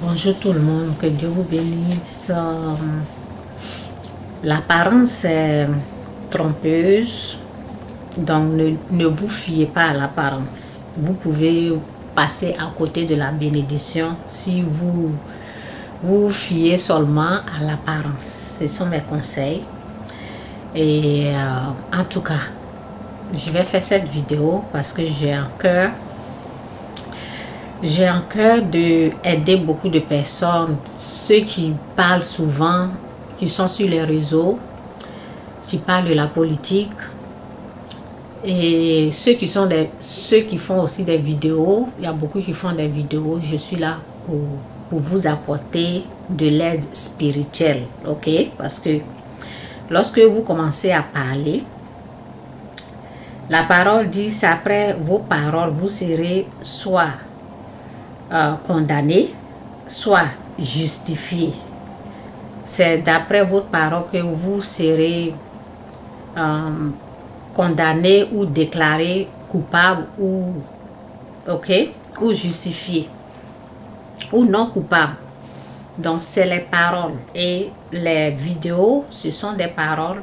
Bonjour tout le monde, que Dieu vous bénisse. L'apparence est trompeuse, donc ne vous fiez pas à l'apparence. Vous pouvez passer à côté de la bénédiction si vous vous fiez seulement à l'apparence. Ce sont mes conseils. Et en tout cas, je vais faire cette vidéo parce que j'ai un cœur d'aider beaucoup de personnes, ceux qui parlent souvent, qui sont sur les réseaux, qui parlent de la politique, et ceux qui font aussi des vidéos. Il y a beaucoup qui font des vidéos. Je suis là pour vous apporter de l'aide spirituelle, ok? Parce que lorsque vous commencez à parler, la parole dit, c'est après vos paroles, vous serez soit condamné, soit justifié. C'est d'après votre parole que vous serez condamné ou déclaré coupable ou ou justifié ou non coupable. Donc c'est les paroles, et les vidéos, ce sont des paroles.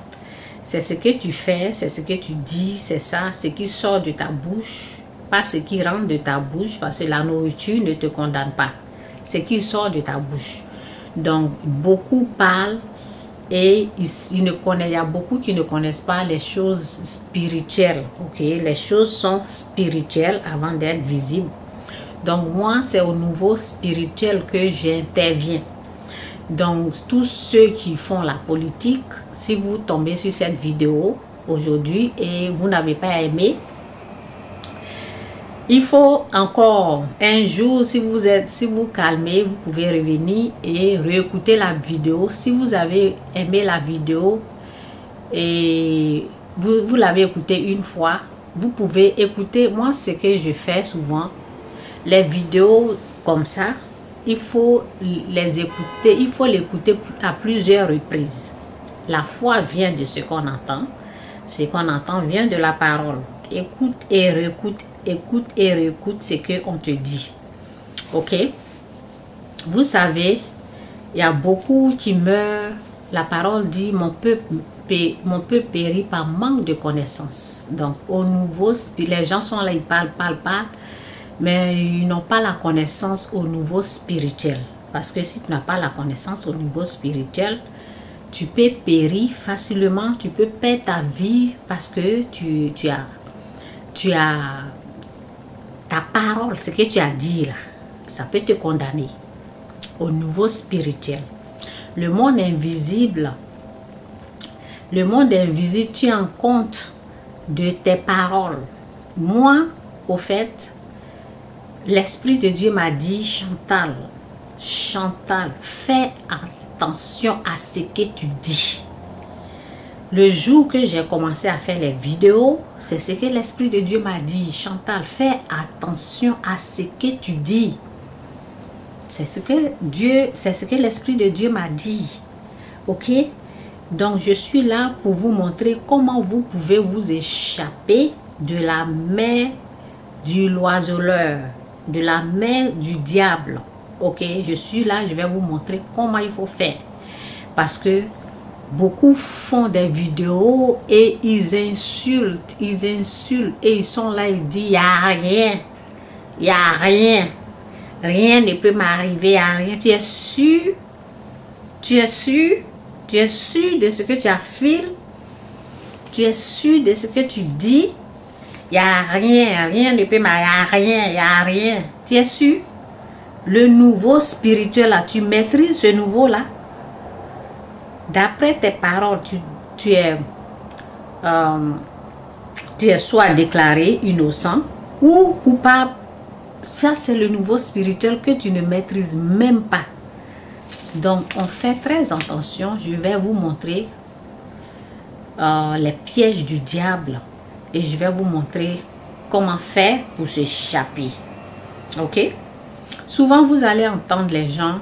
C'est ce que tu fais, c'est ce que tu dis, c'est ça, ce qui sort de ta bouche, pas ce qui rentre de ta bouche, parce que la nourriture ne te condamne pas. Ce qui sort de ta bouche. Donc, beaucoup parlent et il y a beaucoup qui ne connaissent pas les choses spirituelles. Ok, les choses sont spirituelles avant d'être visibles. Donc, moi, c'est au niveau spirituel que j'interviens. Donc, tous ceux qui font la politique, si vous tombez sur cette vidéo aujourd'hui et vous n'avez pas aimé, il faut encore un jour, si vous calmez, vous pouvez revenir et réécouter la vidéo. Si vous avez aimé la vidéo et vous l'avez écoutée une fois, vous pouvez écouter. Moi, ce que je fais souvent, les vidéos comme ça, il faut les écouter, il faut l'écouter à plusieurs reprises. La foi vient de ce qu'on entend. Ce qu'on entend vient de la parole. Écoute et réécoute, écoute et réécoute ce qu'on te dit. Ok? Vous savez, il y a beaucoup qui meurent. La parole dit, mon peuple périt par manque de connaissance. Donc, au nouveau, les gens sont là, ils parlent, mais ils n'ont pas la connaissance au niveau spirituel. Parce que si tu n'as pas la connaissance au niveau spirituel, tu peux périr facilement, tu peux perdre ta vie parce que tu as ta parole, ce que tu as dit là, ça peut te condamner au niveau spirituel. Le monde invisible, tient compte de tes paroles. Moi, au fait, l'Esprit de Dieu m'a dit, Chantal, fais attention à ce que tu dis. Le jour que j'ai commencé à faire les vidéos, c'est ce que l'Esprit de Dieu m'a dit. Chantal, fais attention à ce que tu dis. C'est ce que l'Esprit de Dieu m'a dit. Ok? Donc, je suis là pour vous montrer comment vous pouvez vous échapper de la main du l'oiseleur, de la main du diable. Ok? Je suis là, je vais vous montrer comment il faut faire. Parce que beaucoup font des vidéos et ils insultent et ils sont là, ils disent, il n'y a rien, rien ne peut m'arriver, il n'y a rien. Tu es sûr? Tu es sûr de ce que tu affirmes? Tu es sûr de ce que tu dis? Il n'y a rien ne peut m'arriver, il n'y a rien. Tu es sûr? Le nouveau spirituel là, tu maîtrises ce nouveau là? D'après tes paroles, tu es soit déclaré innocent ou coupable. Ça, c'est le niveau spirituel que tu ne maîtrises même pas. Donc, on fait très attention. Je vais vous montrer les pièges du diable. Et je vais vous montrer comment faire pour s'échapper. Ok? Souvent, vous allez entendre les gens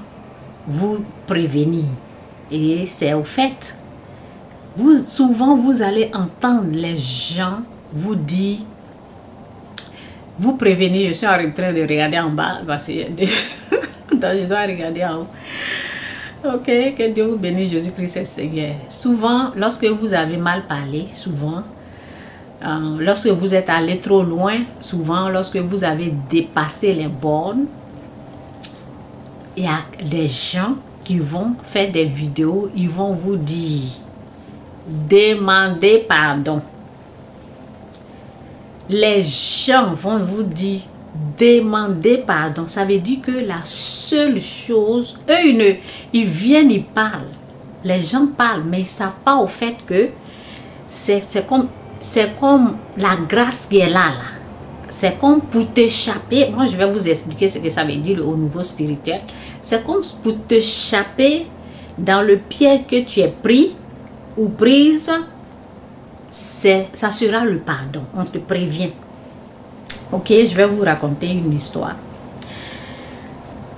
vous prévenir. Et c'est au fait, souvent vous allez entendre les gens vous dire, vous prévenir. Je suis en train de regarder en bas parce qu'il y a Donc, je dois regarder en haut. Ok, que Dieu vous bénisse, Jésus-Christ est Seigneur. Souvent, lorsque vous avez mal parlé, souvent, lorsque vous êtes allé trop loin, souvent, lorsque vous avez dépassé les bornes, il y a des gens qui vont faire des vidéos, ils vont vous dire, demandez pardon. Les gens vont vous dire, demandez pardon. Ça veut dire que la seule chose, eux, ils viennent, ils parlent. Les gens parlent, mais ils ne savent pas au fait que c'est comme la grâce qui est là. C'est comme pour t'échapper. Moi, je vais vous expliquer ce que ça veut dire au niveau spirituel. C'est comme pour t'échapper dans le piège que tu es pris ou prise. Ça sera le pardon. On te prévient. Ok, je vais vous raconter une histoire.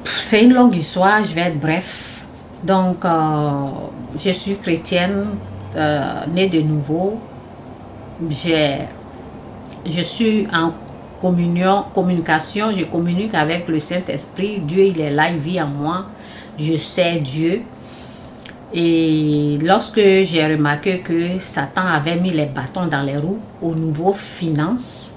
C'est une longue histoire, je vais être bref. Donc, je suis chrétienne, née de nouveau. Je suis en communication, je communique avec le Saint-Esprit. Dieu, il est là, il vit en moi. Je sais Dieu. Et lorsque j'ai remarqué que Satan avait mis les bâtons dans les roues au niveau finance,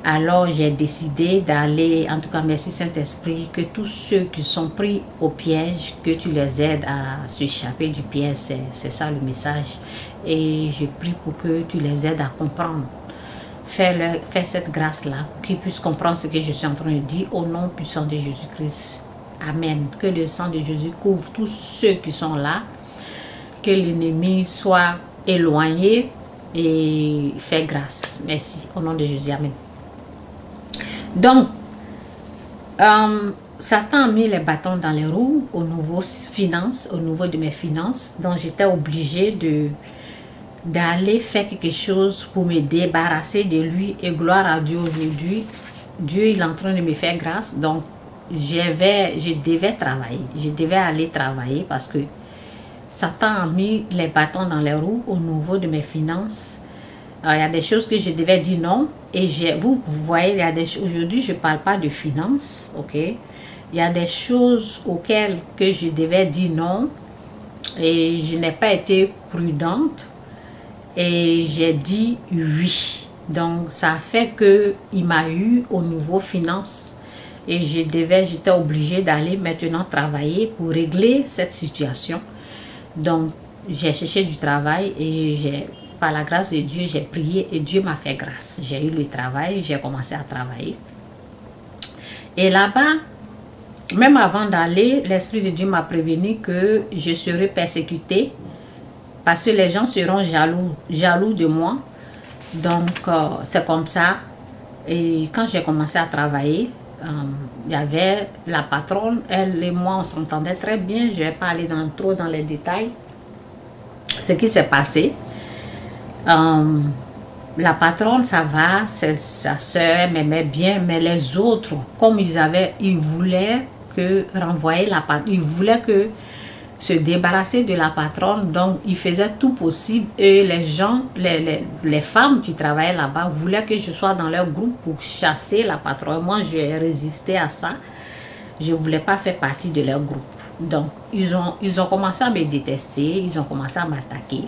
alors j'ai décidé d'aller, en tout cas merci Saint-Esprit, que tous ceux qui sont pris au piège, que tu les aides à s'échapper du piège, c'est ça le message. Et je prie pour que tu les aides à comprendre. Fais cette grâce-là, qu'ils puissent comprendre ce que je suis en train de dire au nom puissant de Jésus-Christ. Amen. Que le sang de Jésus couvre tous ceux qui sont là, que l'ennemi soit éloigné et fait grâce. Merci. Au nom de Jésus. Amen. Donc, Satan a mis les bâtons dans les roues au niveau de mes finances. Donc, j'étais obligée d'aller faire quelque chose pour me débarrasser de lui. Et gloire à Dieu aujourd'hui. Dieu, il est en train de me faire grâce. Donc, je devais travailler. Je devais aller travailler parce que Satan a mis les bâtons dans les roues au niveau de mes finances. Alors, il y a des choses que je devais dire non. Et vous voyez, aujourd'hui, je ne parle pas de finances. Ok? Il y a des choses auxquelles que je devais dire non. Et je n'ai pas été prudente. Et j'ai dit oui. Donc, ça a fait qu'il m'a eu au niveau finances. Et j'étais obligée d'aller maintenant travailler pour régler cette situation. Donc, j'ai cherché du travail et par la grâce de Dieu, j'ai prié et Dieu m'a fait grâce. J'ai eu le travail, j'ai commencé à travailler. Et là-bas, même avant d'aller, l'Esprit de Dieu m'a prévenu que je serais persécutée parce que les gens seront jaloux de moi. Donc, c'est comme ça. Et quand j'ai commencé à travailler, il y avait la patronne, elle et moi, on s'entendait très bien. Je ne vais pas aller trop dans les détails. Ce qui s'est passé, la patronne, ça va, sa soeur m'aimait bien, mais les autres, comme ils voulaient renvoyer la patronne, ils voulaient se débarrasser de la patronne, donc ils faisaient tout possible. Et les gens, les femmes qui travaillaient là-bas voulaient que je sois dans leur groupe pour chasser la patronne. Moi, j'ai résisté à ça. Je ne voulais pas faire partie de leur groupe. Donc, ils ont commencé à me détester, ils ont commencé à m'attaquer.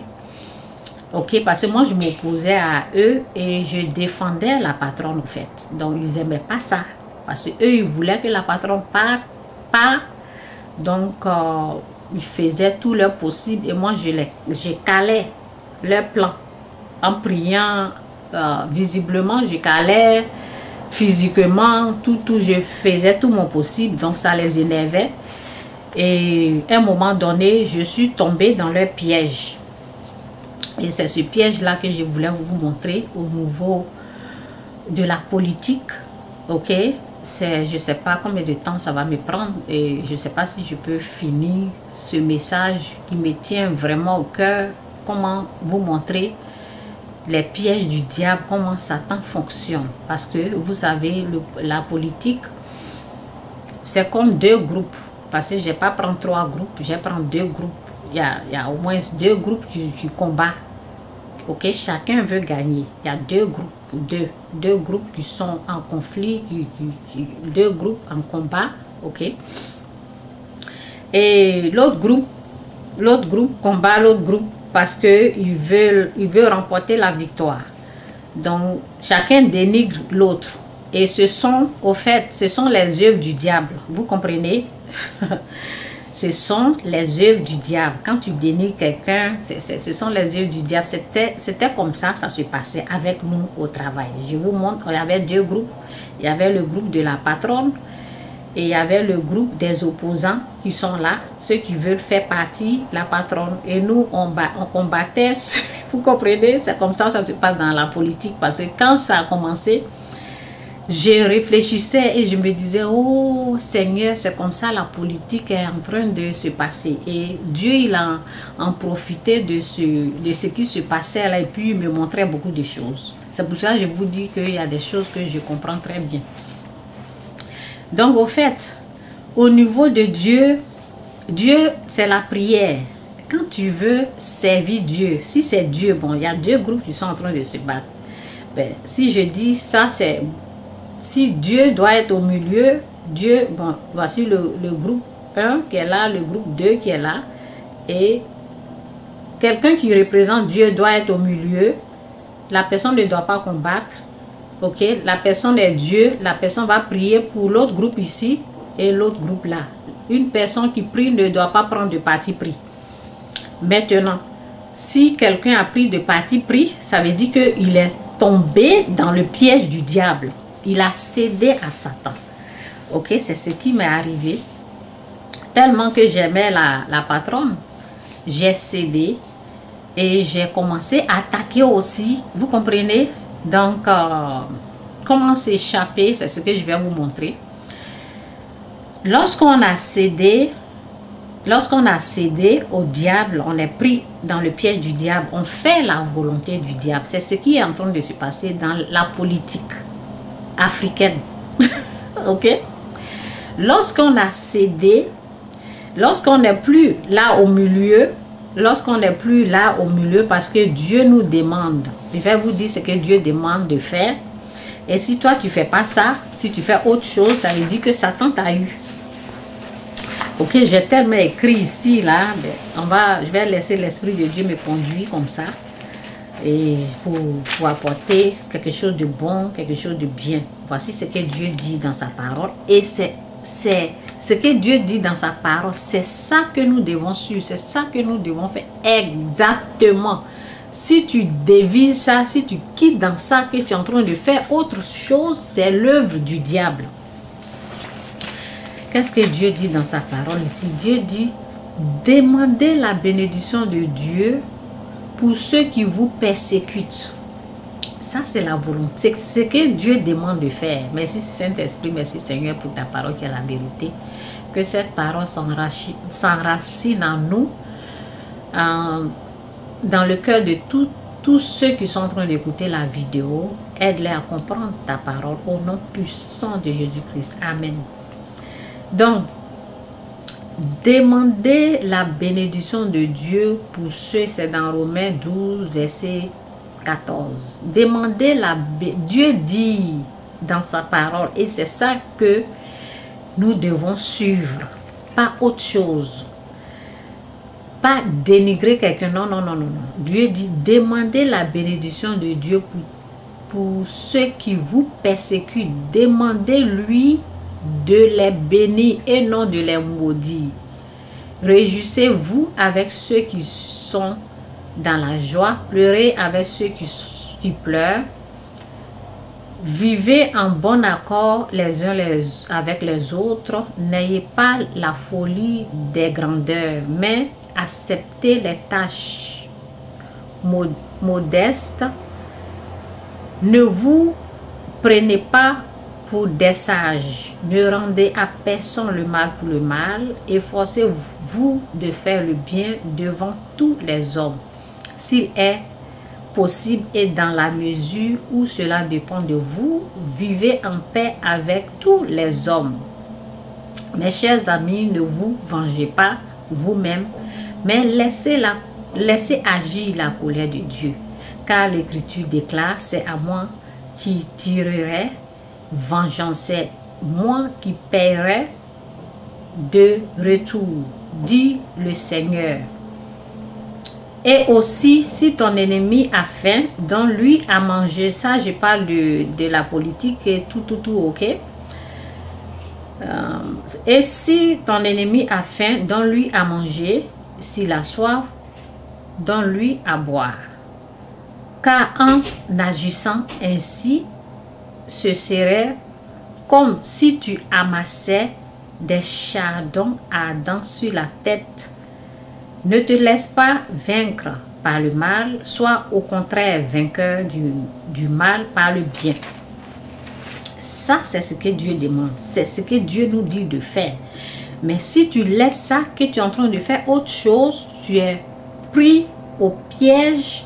Ok, parce que moi, je m'opposais à eux et je défendais la patronne, en fait. Donc, ils n'aimaient pas ça. Parce qu'eux, ils voulaient que la patronne parte. Donc, ils faisaient tout leur possible et moi, je calais leur plan. En priant, visiblement, je calais physiquement, tout, je faisais tout mon possible. Donc, ça les énervait. Et à un moment donné, je suis tombée dans leur piège. Et c'est ce piège-là que je voulais vous montrer au niveau de la politique. Ok? Je ne sais pas combien de temps ça va me prendre et je ne sais pas si je peux finir ce message qui me tient vraiment au cœur. Comment vous montrer les pièges du diable, comment Satan fonctionne. Parce que vous savez, la politique, c'est comme deux groupes. Parce que je ne vais pas prendre 3 groupes, je vais prendre 2 groupes. Il y a au moins 2 groupes du combat. Ok, chacun veut gagner. Il y a 2 groupes, deux groupes qui sont en conflit, 2 groupes en combat. Ok. Et l'autre groupe combat l'autre groupe parce qu'il veut remporter la victoire. Donc, chacun dénigre l'autre. Et ce sont les œuvres du diable. Vous comprenez? Ce sont les œuvres du diable. Quand tu dénigres quelqu'un, ce sont les œuvres du diable. C'était comme ça se passait avec nous au travail. Je vous montre, il y avait deux groupes. Il y avait le groupe de la patronne et il y avait le groupe des opposants qui sont là, ceux qui veulent faire partie de la patronne. Et nous, on combattait. Vous comprenez? C'est comme ça se passe dans la politique. Parce que quand ça a commencé, je réfléchissais et je me disais, oh Seigneur, c'est comme ça la politique est en train de se passer. Et Dieu, il en profitait de ce qui se passait là et puis il me montrait beaucoup de choses. C'est pour ça que je vous dis qu'il y a des choses que je comprends très bien. Donc au fait, au niveau de Dieu, Dieu c'est la prière. Quand tu veux servir Dieu, si c'est Dieu, bon, il y a deux groupes qui sont en train de se battre. Ben, si je dis ça, c'est... Si Dieu doit être au milieu, Dieu, bon, voici le groupe 1 qui est là, le groupe 2 qui est là, et quelqu'un qui représente Dieu doit être au milieu, la personne ne doit pas combattre, ok, la personne est Dieu, la personne va prier pour l'autre groupe ici et l'autre groupe là. Une personne qui prie ne doit pas prendre de parti pris. Maintenant, si quelqu'un a pris de parti pris, ça veut dire qu'il est tombé dans le piège du diable. Il a cédé à Satan. Ok, c'est ce qui m'est arrivé. Tellement que j'aimais la patronne, j'ai cédé et j'ai commencé à attaquer aussi. Vous comprenez? Donc, comment s'échapper, c'est ce que je vais vous montrer. Lorsqu'on a cédé au diable, on est pris dans le piège du diable, on fait la volonté du diable. C'est ce qui est en train de se passer dans la politique africaine. Ok, lorsqu'on a cédé, lorsqu'on n'est plus là au milieu, parce que Dieu nous demande, je vais vous dire ce que Dieu demande de faire, et si toi tu fais pas ça, si tu fais autre chose, ça veut dire que Satan t'a eu. Ok, j'ai tellement écrit ici là, je vais laisser l'Esprit de Dieu me conduire comme ça, et pour apporter quelque chose de bon, quelque chose de bien. Voici ce que Dieu dit dans sa parole. Et c'est ce que Dieu dit dans sa parole, c'est ça que nous devons suivre, c'est ça que nous devons faire exactement. Si tu dévies ça, si tu quittes dans ça, que tu es en train de faire autre chose, c'est l'œuvre du diable. Qu'est-ce que Dieu dit dans sa parole ici? Dieu dit, demandez la bénédiction de Dieu pour ceux qui vous persécutent. Ça, c'est la volonté. C'est ce que Dieu demande de faire. Merci Saint-Esprit, merci Seigneur pour ta parole qui est la vérité. Que cette parole s'enracine en nous, dans le cœur de tous ceux qui sont en train d'écouter la vidéo. Aide-les à comprendre ta parole au nom puissant de Jésus-Christ. Amen. Donc, demandez la bénédiction de Dieu pour ceux, c'est dans Romains 12, verset 14. Demandez Dieu dit dans sa parole, et c'est ça que nous devons suivre, pas autre chose. Pas dénigrer quelqu'un, non, non, non, non, non. Dieu dit, demandez la bénédiction de Dieu pour ceux qui vous persécutent. Demandez-lui de les bénir et non de les maudire. Réjouissez-vous avec ceux qui sont dans la joie, pleurez avec ceux qui pleurent. Vivez en bon accord les uns avec les autres. N'ayez pas la folie des grandeurs, mais acceptez les tâches modestes. Ne vous prenez pas pour des sages. Ne rendez à personne le mal pour le mal. Efforcez-vous de faire le bien devant tous les hommes, s'il est possible et dans la mesure où cela dépend de vous. Vivez en paix avec tous les hommes. Mes chers amis, ne vous vengez pas vous-même, mais laissez agir la colère de Dieu. Car l'Écriture déclare, c'est à moi qui tirerai vengeance, c'est moi qui paierai de retour, dit le Seigneur. Et aussi, si ton ennemi a faim, donne-lui à manger. Ça, je parle de la politique et tout, ok. Et si ton ennemi a faim, donne-lui à manger. S'il a soif, donne-lui à boire. Car en agissant ainsi, ce serait comme si tu amassais des chardons ardents sur la tête. Ne te laisse pas vaincre par le mal, sois au contraire vainqueur du mal par le bien. Ça, c'est ce que Dieu demande. C'est ce que Dieu nous dit de faire. Mais si tu laisses ça, que tu es en train de faire autre chose, tu es pris au piège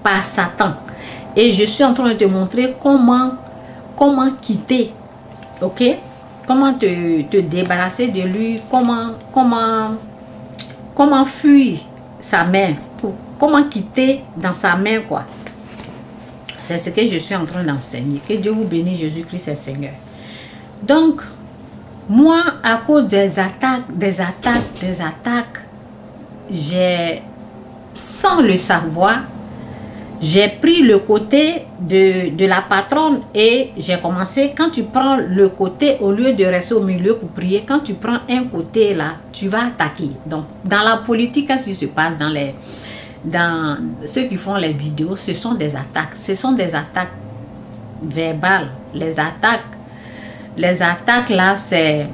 par Satan. Et je suis en train de te montrer comment quitter, ok? Comment te débarrasser de lui, comment fuir sa main, comment quitter dans sa main, quoi. C'est ce que je suis en train d'enseigner. Que Dieu vous bénisse, Jésus-Christ est Seigneur. Donc, moi, à cause des attaques, j'ai, sans le savoir, j'ai pris le côté de la patronne et j'ai commencé, quand tu prends le côté, au lieu de rester au milieu pour prier, quand tu prends un côté là, tu vas attaquer. Donc, dans la politique, qu'est-ce qui se passe dans ceux qui font les vidéos, ce sont des attaques. Ce sont des attaques verbales. Les attaques là, c'est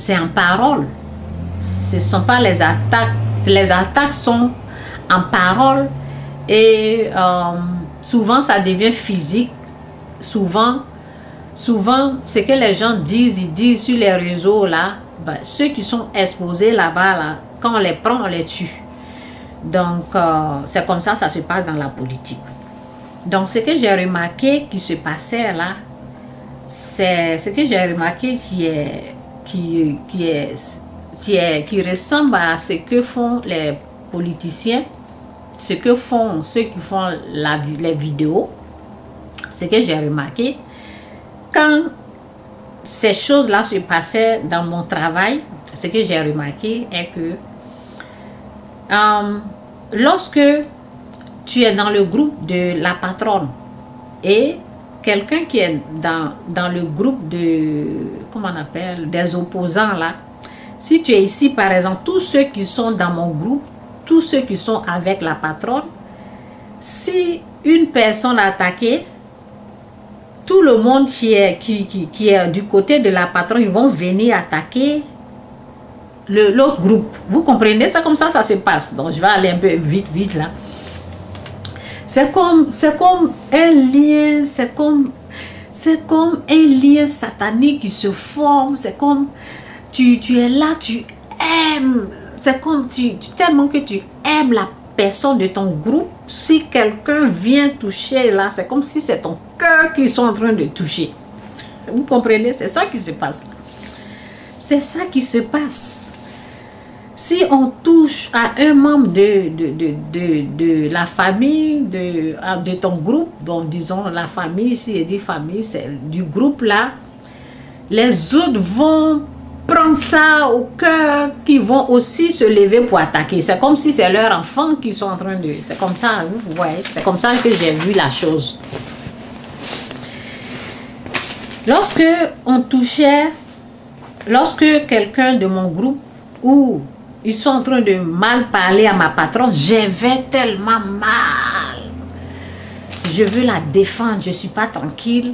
en parole. Ce ne sont pas les attaques. Les attaques sont en parole. Et souvent, ça devient physique. Souvent, ce que les gens disent, ils disent sur les réseaux, là, ben, ceux qui sont exposés là-bas, là, quand on les prend, on les tue. Donc, c'est comme ça, ça se passe dans la politique. Donc, ce que j'ai remarqué qui se passait là, c'est ce que j'ai remarqué qui ressemble à ce que font les politiciens, ce que font ceux qui font les vidéos. Ce que j'ai remarqué, quand ces choses-là se passaient dans mon travail, ce que j'ai remarqué est que lorsque tu es dans le groupe de la patronne et quelqu'un qui est dans le groupe de, comment on appelle, des opposants là, si tu es ici par exemple, tous ceux qui sont dans mon groupe, tous ceux qui sont avec la patronne, si une personne a attaqué, tout le monde qui est du côté de la patronne, ils vont venir attaquer l'autre groupe. Vous comprenez? C'est comme ça se passe. Donc, je vais aller un peu vite là. C'est comme un lien, c'est comme un lien satanique qui se forme. C'est comme tu es là, tu aimes. C'est comme tellement que tu aimes la personne de ton groupe. Si quelqu'un vient toucher là, c'est comme si c'est ton cœur qu'ils sont en train de toucher. Vous comprenez? C'est ça qui se passe. C'est ça qui se passe. Si on touche à un membre de la famille, de ton groupe, bon, disons la famille, si je dis famille, c'est du groupe là, les autres vont prendre ça au cœur, qui vont aussi se lever pour attaquer. C'est comme si c'est leurs enfants qui sont en train de... C'est comme ça, vous voyez, c'est comme ça que j'ai vu la chose. Lorsque on touchait, lorsque quelqu'un de mon groupe, ou ils sont en train de mal parler à ma patronne, j'avais tellement mal. Je veux la défendre, je ne suis pas tranquille.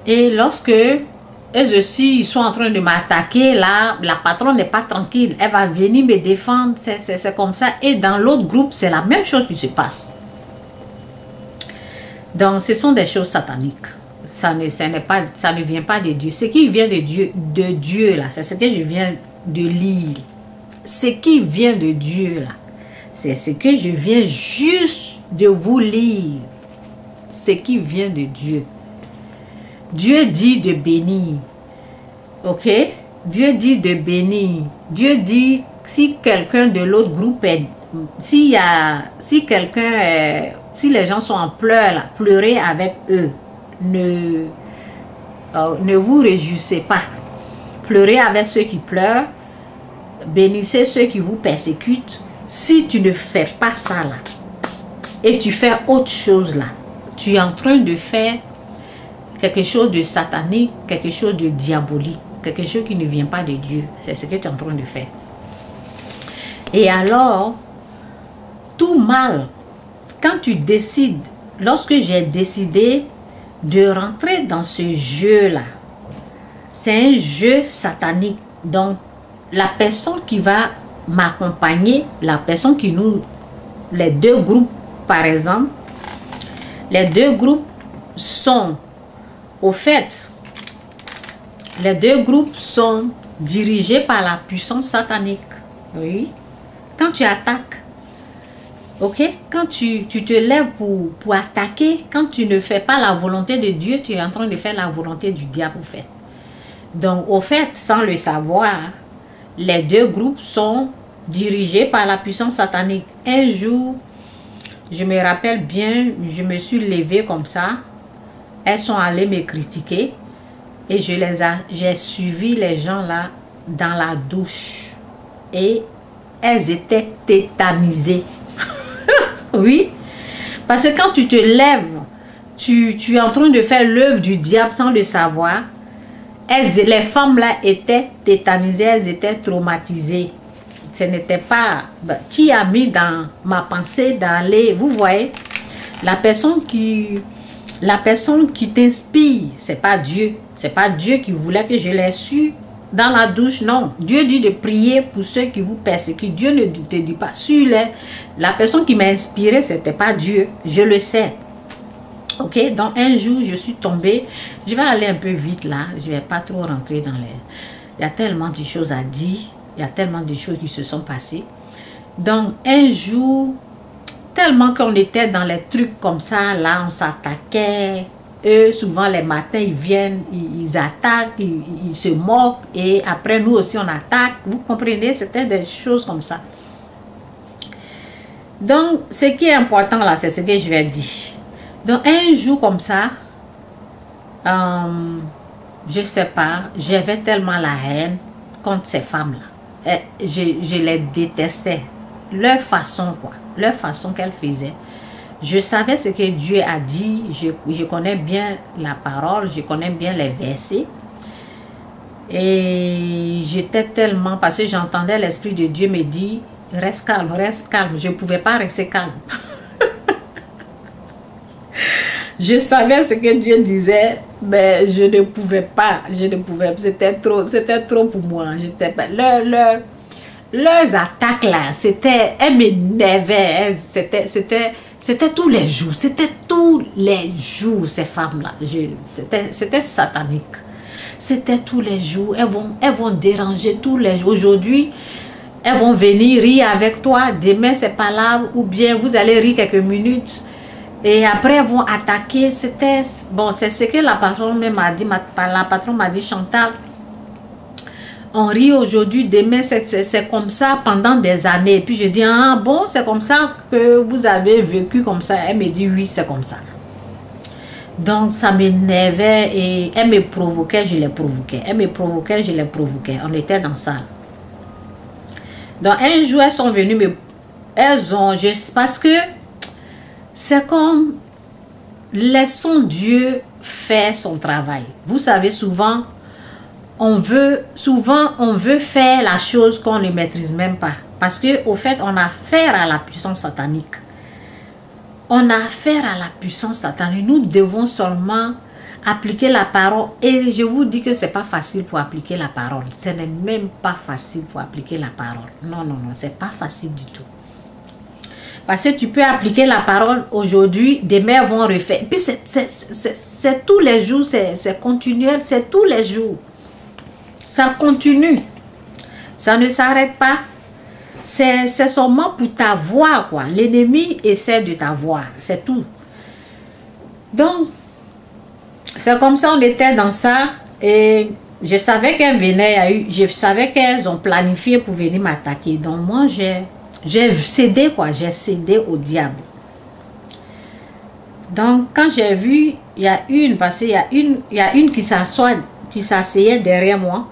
Et lorsque eux aussi, ils sont en train de m'attaquer, là, la patronne n'est pas tranquille. Elle va venir me défendre, c'est comme ça. Et dans l'autre groupe, c'est la même chose qui se passe. Donc, ce sont des choses sataniques. Ça ne vient pas de Dieu. Ce qui vient de Dieu là, c'est ce que je viens de lire. Ce qui vient de Dieu là, c'est ce que je viens juste de vous lire. Ce qui vient de Dieu. Dieu dit de bénir. Ok? Dieu dit de bénir. Dieu dit, si quelqu'un de l'autre groupe est... Si les gens sont en pleurs, là, pleurez avec eux. Ne vous réjouissez pas. Pleurez avec ceux qui pleurent. bénissez ceux qui vous persécutent. Si tu ne fais pas ça là, et tu fais autre chose là, tu es en train de faire quelque chose de satanique, quelque chose de diabolique, quelque chose qui ne vient pas de Dieu. C'est ce que tu es en train de faire. Et alors, tout mal, quand tu décides, lorsque j'ai décidé de rentrer dans ce jeu-là, c'est un jeu satanique. Donc, la personne qui va m'accompagner, la personne qui nous... Les deux groupes, par exemple, les deux groupes sont... Au fait, les deux groupes sont dirigés par la puissance satanique. Oui. Quand tu attaques, ok, quand tu te lèves pour attaquer, quand tu ne fais pas la volonté de Dieu, tu es en train de faire la volonté du diable, au fait. Donc, au fait, sans le savoir, les deux groupes sont dirigés par la puissance satanique. Un jour, je me rappelle bien, je me suis levée comme ça. Elles sont allées me critiquer et j'ai suivi les gens là dans la douche. Et elles étaient tétanisées. Oui. Parce que quand tu te lèves, tu es en train de faire l'œuvre du diable sans le savoir. Les femmes là étaient tétanisées, elles étaient traumatisées. Ce n'était pas... qui a mis dans ma pensée d'aller... Vous voyez, la personne qui t'inspire, c'est pas Dieu. C'est pas Dieu qui voulait que je l'ai su dans la douche, non. Dieu dit de prier pour ceux qui vous persécutent. Dieu ne te dit pas. La personne qui m'a inspiré, c'était pas Dieu. Je le sais. Ok, donc un jour, je suis tombée. Je vais aller un peu vite là. Je vais pas trop rentrer dans les... Il y a tellement de choses à dire. Il y a tellement de choses qui se sont passées. Donc un jour, tellement qu'on était dans les trucs comme ça, là, on s'attaquait. Eux, souvent les matins, ils viennent, ils attaquent, ils se moquent. Et après, nous aussi, on attaque. Vous comprenez? C'était des choses comme ça. Donc, ce qui est important là, c'est ce que je vais dire. Donc, un jour comme ça, je sais pas, j'avais tellement la haine contre ces femmes-là. Je les détestais. Leur façon, quoi. Leur façon qu'elles faisaient. Je savais ce que Dieu a dit. Je connais bien la parole. Je connais bien les versets. Et j'étais tellement... Parce que j'entendais l'Esprit de Dieu me dire, reste calme, reste calme. Je ne pouvais pas rester calme. Je savais ce que Dieu disait, mais je ne pouvais pas. Je ne pouvais pas. C'était trop pour moi. Leurs attaques là, elles m'énervaient. C'était tous les jours. C'était tous les jours, ces femmes-là. C'était satanique. C'était tous les jours. Elles vont déranger tous les jours. Aujourd'hui, elles vont venir rire avec toi. Demain, c'est pas là. Ou bien vous allez rire quelques minutes. Et après, elles vont attaquer. C'était... Bon, c'est ce que la patronne m'a dit. La patronne m'a dit, Chantal, on rit aujourd'hui, demain, c'est comme ça pendant des années. Et puis je dis, ah bon, c'est comme ça que vous avez vécu comme ça. Elle me dit, oui, c'est comme ça. Donc, ça m'énervait et elle me provoquait, je les provoquais. Elle me provoquait, je les provoquais. On était dans ça. Donc, un jour, elles sont venues parce que c'est comme, laissons Dieu faire son travail. Vous savez, souvent, on veut faire la chose qu'on ne maîtrise même pas. Parce que, au fait, on a affaire à la puissance satanique. On a affaire à la puissance satanique. Nous devons seulement appliquer la parole. Et je vous dis que ce n'est pas facile pour appliquer la parole. Ce n'est même pas facile pour appliquer la parole. Non, non, non, ce n'est pas facile du tout. Parce que tu peux appliquer la parole aujourd'hui, demain vont refaire. Et puis c'est tous les jours, c'est continuel, c'est tous les jours. Ça continue. Ça ne s'arrête pas. C'est seulement pour t'avoir, quoi. L'ennemi essaie de t'avoir. C'est tout. Donc, c'est comme ça, on était dans ça. Et je savais qu'elles venaient, je savais qu'elles ont planifié pour venir m'attaquer. Donc, moi, j'ai cédé, quoi. J'ai cédé au diable. Donc, quand j'ai vu, il y a une, parce qu'il y a une qui s'asseyait derrière moi.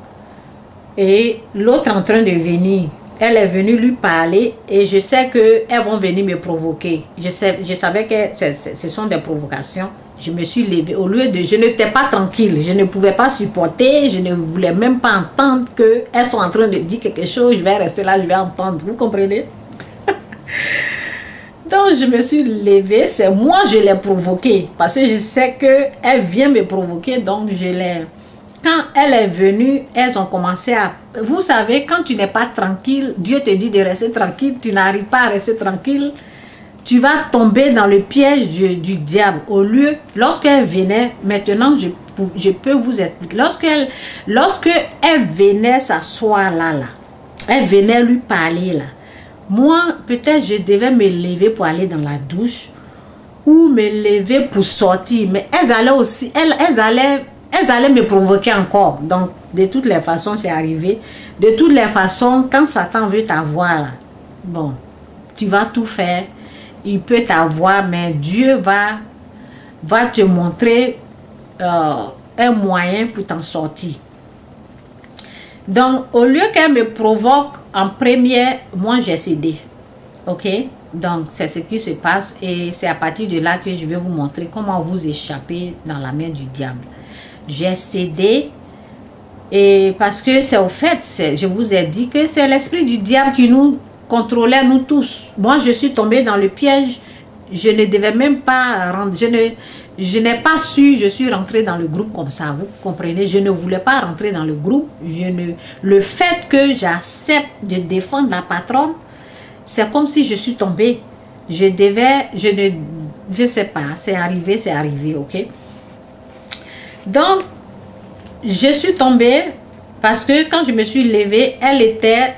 Et l'autre en train de venir, elle est venue lui parler et je sais qu'elles vont venir me provoquer. Je savais que ce sont des provocations. Je me suis levée. Au lieu de... Je n'étais pas tranquille. Je ne pouvais pas supporter. Je ne voulais même pas entendre qu'elles sont en train de dire quelque chose. Je vais rester là, je vais entendre. Vous comprenez? Donc, je me suis levée. C'est moi, je l'ai provoquée. Parce que je sais qu'elle vient me provoquer. Donc, je l'ai... Quand elle est venue, elles ont commencé à... Vous savez, quand tu n'es pas tranquille, Dieu te dit de rester tranquille. Tu n'arrives pas à rester tranquille. Tu vas tomber dans le piège du diable. Au lieu, lorsqu'elle venait, maintenant je peux vous expliquer. Lorsqu'elle venait s'asseoir là, elle venait lui parler là. Moi, peut-être je devais me lever pour aller dans la douche ou me lever pour sortir. Mais elles allaient aussi, elles allaient me provoquer encore. Donc, de toutes les façons, c'est arrivé. De toutes les façons, quand Satan veut t'avoir là, bon, tu vas tout faire. Il peut t'avoir, mais Dieu va te montrer un moyen pour t'en sortir. Donc, au lieu qu'elle me provoque en première, moi j'ai cédé. Ok? Donc, c'est ce qui se passe et c'est à partir de là que je vais vous montrer comment vous échapper dans la main du diable. J'ai cédé et parce que c'est au fait, je vous ai dit que c'est l'esprit du diable qui nous contrôlait, nous tous. Moi, je suis tombée dans le piège. Je ne devais même pas rentrer. Je n'ai pas su, je suis rentrée dans le groupe comme ça. Vous comprenez? Je ne voulais pas rentrer dans le groupe. Le fait que j'accepte de défendre la patronne, c'est comme si je suis tombée. Je sais pas. C'est arrivé, ok? Donc, je suis tombée parce que quand je me suis levée,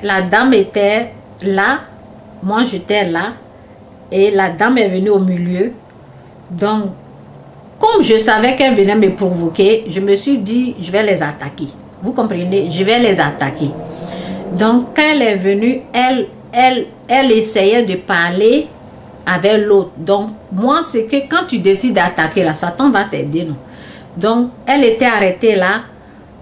la dame était là, moi j'étais là et la dame est venue au milieu. Donc, comme je savais qu'elle venait me provoquer, je me suis dit, je vais les attaquer. Vous comprenez? Je vais les attaquer. Donc, quand elle est venue, elle essayait de parler avec l'autre. Donc, moi, c'est que quand tu décides d'attaquer, là, Satan va t'aider, non? Donc, elle était arrêtée là.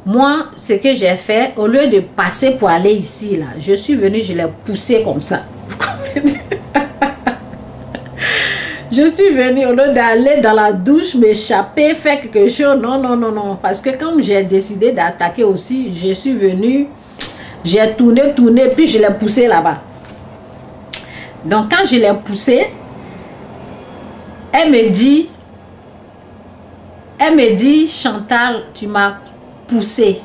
Moi, ce que j'ai fait, au lieu de passer pour aller ici, là, je suis venue, je l'ai poussée comme ça. Vous comprenez? Je suis venue, au lieu d'aller dans la douche, m'échapper, faire quelque chose. Non, non, non, non. Parce que comme j'ai décidé d'attaquer aussi, je suis venue, j'ai tourné, puis je l'ai poussée là-bas. Donc, quand je l'ai poussée, elle me dit, Chantal, tu m'as poussé.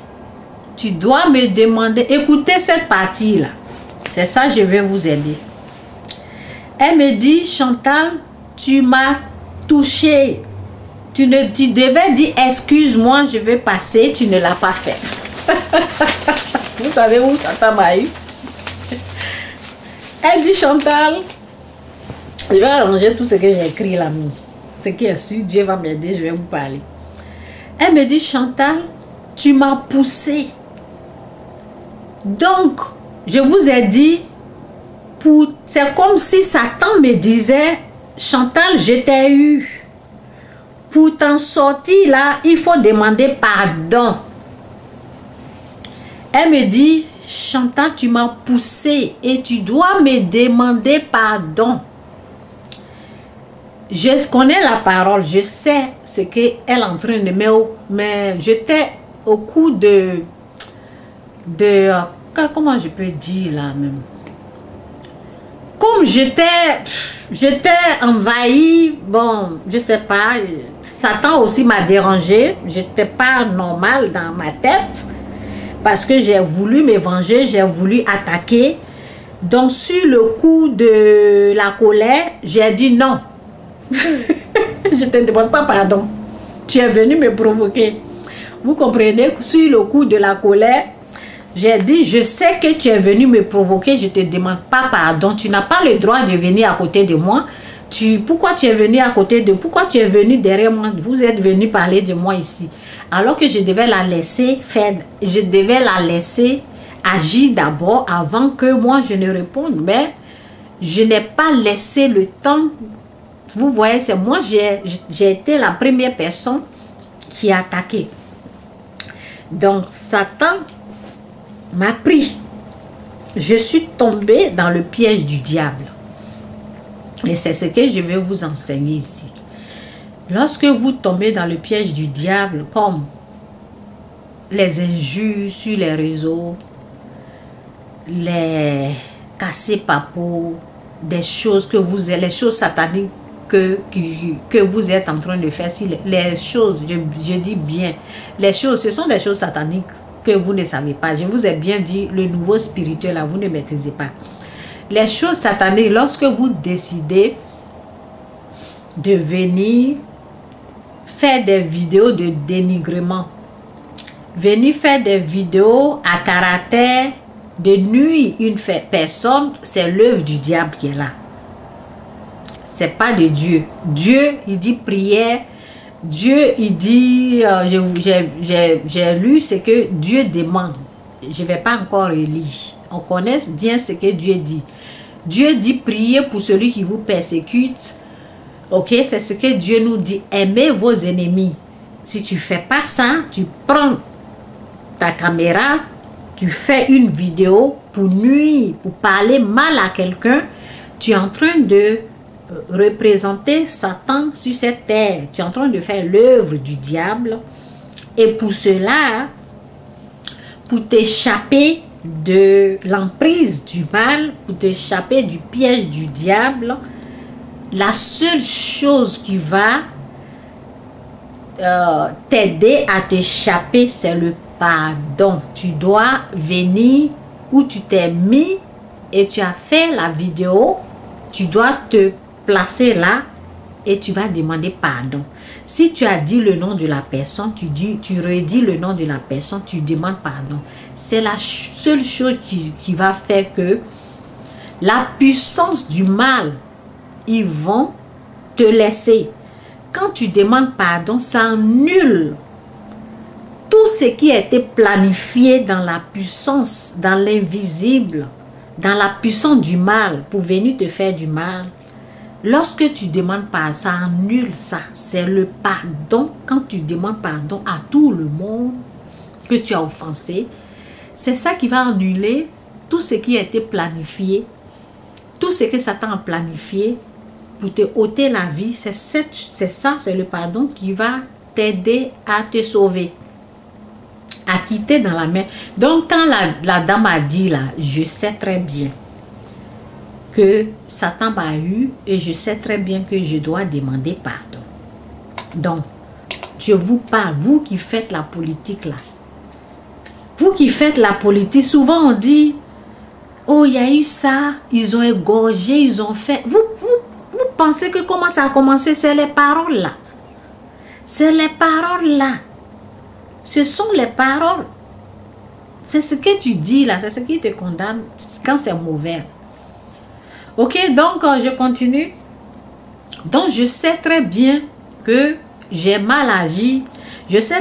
Tu dois me demander, écoutez cette partie-là. C'est ça, je vais vous aider. Elle me dit, Chantal, tu m'as touché. Tu devais dire, excuse-moi, je vais passer. Tu ne l'as pas fait. Vous savez où Chantal m'a eu? Elle dit, Chantal, je vais arranger tout ce que j'ai écrit là. Ce qui est sûr, Dieu va m'aider, je vais vous parler. Elle me dit, Chantal, tu m'as poussé. Donc, je vous ai dit, c'est comme si Satan me disait, Chantal, je t'ai eu. Pour t'en sortir là, il faut demander pardon. Elle me dit, Chantal, tu m'as poussé et tu dois me demander pardon. Je connais la parole, je sais ce qu'elle est en train de... Mais j'étais au coup de... Comment je peux dire là même? Comme j'étais envahie, bon, je sais pas, Satan aussi m'a dérangé. J'étais pas normal dans ma tête. Parce que j'ai voulu me venger, j'ai voulu attaquer. Donc sur le coup de la colère, j'ai dit non. Je ne te demande pas pardon. Tu es venu me provoquer. Vous comprenez? Sur le coup de la colère, j'ai dit, je sais que tu es venu me provoquer, je ne te demande pas pardon. Tu n'as pas le droit de venir à côté de moi. Pourquoi tu es venu à côté de... Pourquoi tu es venu derrière moi? Vous êtes venu parler de moi ici. Alors que je devais la laisser faire... Je devais la laisser agir d'abord avant que moi je ne réponde. Mais je n'ai pas laissé le temps. Vous voyez, c'est moi, j'ai été la première personne qui a attaqué. Donc, Satan m'a pris. Je suis tombée dans le piège du diable. Et c'est ce que je vais vous enseigner ici. Lorsque vous tombez dans le piège du diable, comme les injures sur les réseaux, les cassés-papos, des choses que vous êtes, les choses sataniques que vous êtes en train de faire, si les choses, je dis bien, les choses, ce sont des choses sataniques que vous ne savez pas. Je vous ai bien dit, le nouveau spirituel, là, vous ne maîtrisez pas. Les choses sataniques, lorsque vous décidez de venir faire des vidéos de dénigrement, venir faire des vidéos à caractère de nuire une personne, c'est l'œuvre du diable qui est là. C'est pas de Dieu. Dieu, il dit prière. Dieu, il dit, j'ai lu ce que Dieu demande. Je ne vais pas encore relire. On connaît bien ce que Dieu dit. Dieu dit priez pour celui qui vous persécute. Ok, c'est ce que Dieu nous dit. Aimez vos ennemis. Si tu ne fais pas ça, tu prends ta caméra, tu fais une vidéo pour nuire, pour parler mal à quelqu'un, tu es en train de représenter Satan sur cette terre. Tu es en train de faire l'œuvre du diable. Et pour cela, pour t'échapper de l'emprise du mal, pour t'échapper du piège du diable, la seule chose qui va t'aider à t'échapper, c'est le pardon. Tu dois venir où tu t'es mis et tu as fait la vidéo. Tu dois te placer là et tu vas demander pardon. Si tu as dit le nom de la personne, tu redis le nom de la personne, tu demandes pardon. C'est la seule chose qui va faire que la puissance du mal, ils vont te laisser. Quand tu demandes pardon, ça annule tout ce qui a été planifié dans la puissance, dans l'invisible, dans la puissance du mal pour venir te faire du mal. Lorsque tu demandes pardon, ça annule ça. C'est le pardon. Quand tu demandes pardon à tout le monde que tu as offensé, c'est ça qui va annuler tout ce qui a été planifié, tout ce que Satan a planifié pour te ôter la vie. C'est ça, c'est le pardon qui va t'aider à te sauver, à quitter dans la mer. Donc quand la dame a dit là, je sais très bien que Satan m'a eu et je sais très bien que je dois demander pardon. Donc, je vous parle, vous qui faites la politique là. Vous qui faites la politique, souvent on dit, oh il y a eu ça, ils ont égorgé, ils ont fait. Vous pensez que comment ça a commencé? C'est les paroles là. C'est les paroles là. Ce sont les paroles. C'est ce que tu dis là, c'est ce qui te condamne quand c'est mauvais. Ok, donc je continue. Donc je sais très bien que j'ai mal agi. Je sais